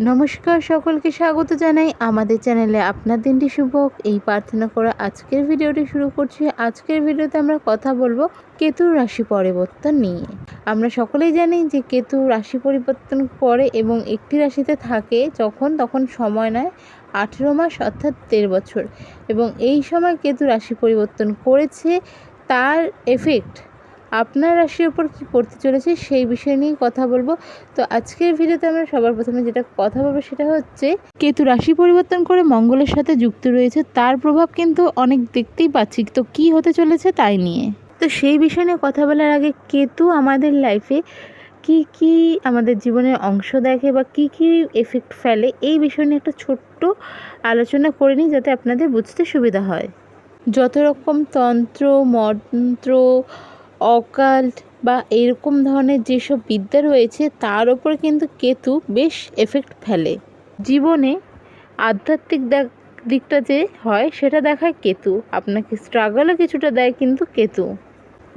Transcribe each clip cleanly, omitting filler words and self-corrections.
নমস্কার, সকলকে স্বাগত জানাই আমাদের চ্যানেলে। আপনার দিনটি শুভ হোক এই প্রার্থনা করে আজকের ভিডিওটি শুরু করছি। আজকের ভিডিওতে আমরা কথা বলবো কেতুর রাশি পরিবর্তন নিয়ে। আমরা সকলেই জানি যে কেতু রাশি পরিবর্তন করে এবং একটি রাশিতে থাকে তখন সময় নেয় 18 মাস অর্থাৎ 13 বছর, এবং এই সময় কেতু রাশি পরিবর্তন করেছে, তার এফেক্ট আপনার রাশির ওপর কী পড়তে চলেছে সেই বিষয় নিয়ে কথা বলবো। তো আজকের ভিডিওতে আমরা সবার প্রথমে যেটা কথা বলবো সেটা হচ্ছে কেতু রাশি পরিবর্তন করে মঙ্গলের সাথে যুক্ত রয়েছে, তার প্রভাব কিন্তু অনেক দেখতেই পাচ্ছি। তো কী হতে চলেছে তাই নিয়ে, তো সেই বিষয় নিয়ে কথা বলার আগে কেতু আমাদের লাইফে কি আমাদের জীবনের অংশ দেখে বা কি এফেক্ট ফেলে এই বিষয় নিয়ে একটা ছোট্ট আলোচনা করে নিই, যাতে আপনাদের বুঝতে সুবিধা হয়। যত রকম তন্ত্র মন্ত্র অকাল্ট বা এরকম ধরনের যেসব বিদ্যা রয়েছে তার ওপর কিন্তু কেতু বেশ এফেক্ট ফেলে। জীবনে আধ্যাত্মিক দিকটা যে হয় সেটা দেখায় কেতু, আপনাকে স্ট্রাগলও কিছুটা দেয় কিন্তু কেতু।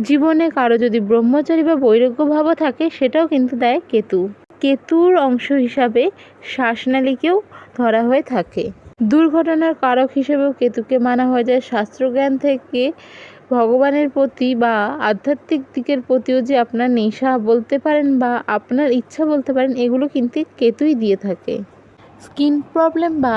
জীবনে কারো যদি ব্রহ্মচারী বা বৈরাগ্য ভাবও থাকে সেটাও কিন্তু দেয় কেতু। কেতুর অংশ হিসাবে শ্বাসনালীকেও ধরা হয়ে থাকে। দুর্ঘটনার কারক হিসেবেও কেতুকে মানা হয়ে যায়। শাস্ত্রজ্ঞান থেকে ভগবানের প্রতি বা আধ্যাত্মিক দিকের প্রতিও যে আপনার নেশা বলতে পারেন বা আপনার ইচ্ছা বলতে পারেন, এগুলো কিন্তু কেতুই দিয়ে থাকে। স্কিন প্রবলেম বা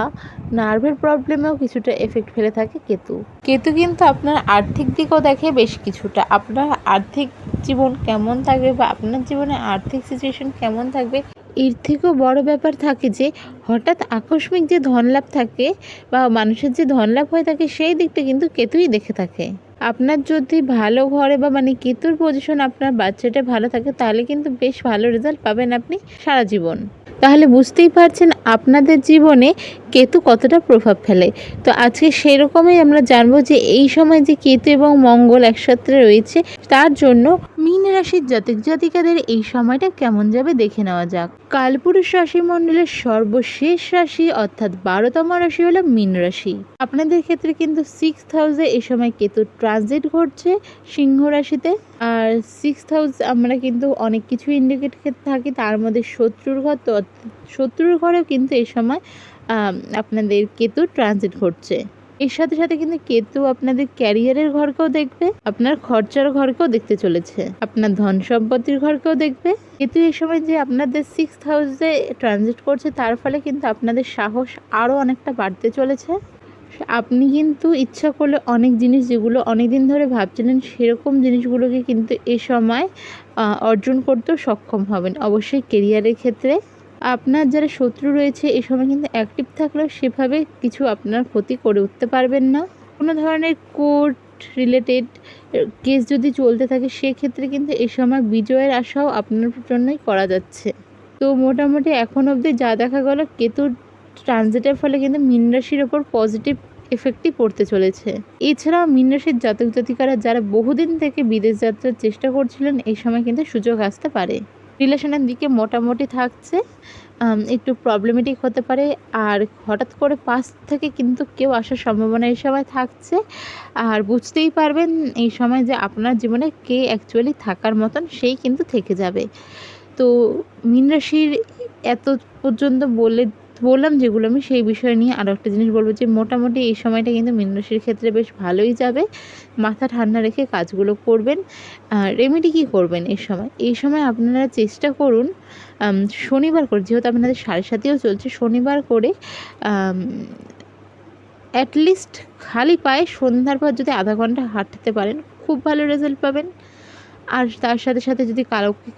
নার্ভের প্রবলেমেও কিছুটা এফেক্ট ফেলে থাকে কেতু। কেতু কিন্তু আপনার আর্থিক দিকও দেখে বেশ কিছুটা। আপনার আর্থিক জীবন কেমন থাকবে বা আপনার জীবনে আর্থিক সিচুয়েশন কেমন থাকবে, এর থেকেও বড় ব্যাপার থাকে যে হঠাৎ আকস্মিক যে ধনলাভ থাকে বা মানুষের যে ধনলাভ হয়ে থাকে সেই দিকটা কিন্তু কেতুই দেখে থাকে। আপনার যদি ভালো ঘরে বা কেতুর পজিশন আপনার বাচ্চাটা ভালো থাকে তাহলে কিন্তু বেশ ভালো রেজাল্ট পাবেন আপনি সারা জীবন। তাহলে বুঝতেই পারছেন আপনাদের জীবনে কেতু কতটা প্রভাব ফেলে। তো আজকে সেরকমই আমরা জানবো যে এই সময় যে কেতু এবং মঙ্গল একসাথে রয়েছে তার জন্য মীন রাশির জাতক জাতিকাদের এই সময়টা কেমন যাবে দেখে নেওয়া যাক। কালপুরুষ রাশি মণ্ডলের সর্বশেষ রাশি অর্থাৎ 12তম রাশি হলো মীন রাশি। আপনাদের ক্ষেত্রে কিন্তু 6th হাউসে এই সময় কেতু ট্রানজিট ঘটছে সিংহ রাশিতে। আর 6th হাউস আমরা কিন্তু অনেক কিছু ইন্ডিকেট থাকি, তার মধ্যে শত্রুর ঘর। তো শত্রুর ঘরেও কিন্তু এই সময় আপনাদের কেতু ট্রানজিট ঘটছে। এর সাথে সাথে কিন্তু কেতু আপনাদের ক্যারিয়ারের ঘরকেও দেখবে, আপনার খরচার ঘরকেও দেখতে চলেছে, আপনার ধন সম্পত্তির ঘরকেও দেখবে। কেতু এই সময় যে আপনাদের 6th হাউসে ট্রানজিট করছে তার ফলে কিন্তু আপনাদের সাহস আরও অনেকটা বাড়তে চলেছে। আপনি কিন্তু ইচ্ছা করলে অনেক জিনিস যেগুলো অনেক দিন ধরে ভাবছিলেন সেরকম জিনিসগুলোকে কিন্তু এ সময় অর্জন করতেও সক্ষম হবেন। অবশ্যই কেরিয়ারের ক্ষেত্রে আপনার যারা শত্রু রয়েছে এই সময় কিন্তু অ্যাক্টিভ থাকলেও সেভাবে কিছু আপনার ক্ষতি করে উঠতে পারবেন না। কোনো ধরনের কোর্ট রিলেটেড কেস যদি চলতে থাকে সেক্ষেত্রে কিন্তু এই সময় বিজয়ের আশাও আপনার জন্যই করা যাচ্ছে। তো মোটামুটি এখন অবধি যা দেখা গেল কেতুর ট্রানজিটের ফলে কিন্তু মীন রাশির ওপর পজিটিভ এফেক্টই পড়তে চলেছে। এছাড়াও মীন রাশির জাতক জাতিকারা যারা বহুদিন থেকে বিদেশ যাত্রার চেষ্টা করছিলেন এই সময় কিন্তু সুযোগ আসতে পারে। রিলেশনের দিকে মোটামুটি থাকছে, একটু প্রবলেমেটিক হতে পারে, আর হঠাৎ করে পাশ থেকে কিন্তু কেউ আসার সম্ভাবনা এই সময় থাকছে। আর বুঝতেই পারবেন এই সময় যে আপনার জীবনে কে অ্যাকচুয়ালি থাকার মতন সেই কিন্তু থেকে যাবে। তো মীন রাশির এত পর্যন্ত বললাম যেগুলো আমি সেই বিষয় নিয়ে আরও একটা জিনিস বলবো যে মোটামুটি এই সময়টা কিন্তু মীন রাশির ক্ষেত্রে বেশ ভালোই যাবে। মাথা ঠান্ডা রেখে কাজগুলো করবেন। রেমেডি কী করবেন এই সময় আপনারা চেষ্টা করুন শনিবার করে, যেহেতু আপনাদের 7.5 চলছে, শনিবার করে অ্যাটলিস্ট খালি পায়ে সন্ধ্যার পর যদি আধা ঘন্টা হাঁটতে পারেন খুব ভালো রেজাল্ট পাবেন। আর তার সাথে সাথে যদি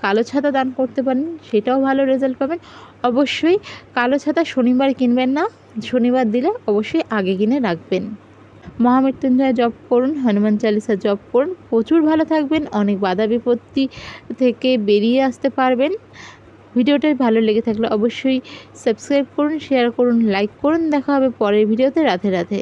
কালো ছাতা দান করতে পারেন সেটাও ভালো রেজাল্ট পাবেন। অবশ্যই কালো ছাতা শনিবার কিনবেন না, শনিবার দিলে অবশ্যই আগে কিনে রাখবেন। মহামৃত্যুঞ্জয় জপ করুন, হনুমান চালিসা জপ করুন, প্রচুর ভালো থাকবেন, অনেক বাধা বিপত্তি থেকে বেরিয়ে আসতে পারবেন। ভিডিওটা ভালো লেগে থাকলে অবশ্যই সাবস্ক্রাইব করুন, শেয়ার করুন, লাইক করুন। দেখা হবে পরের ভিডিওতে। রাধে রাধে।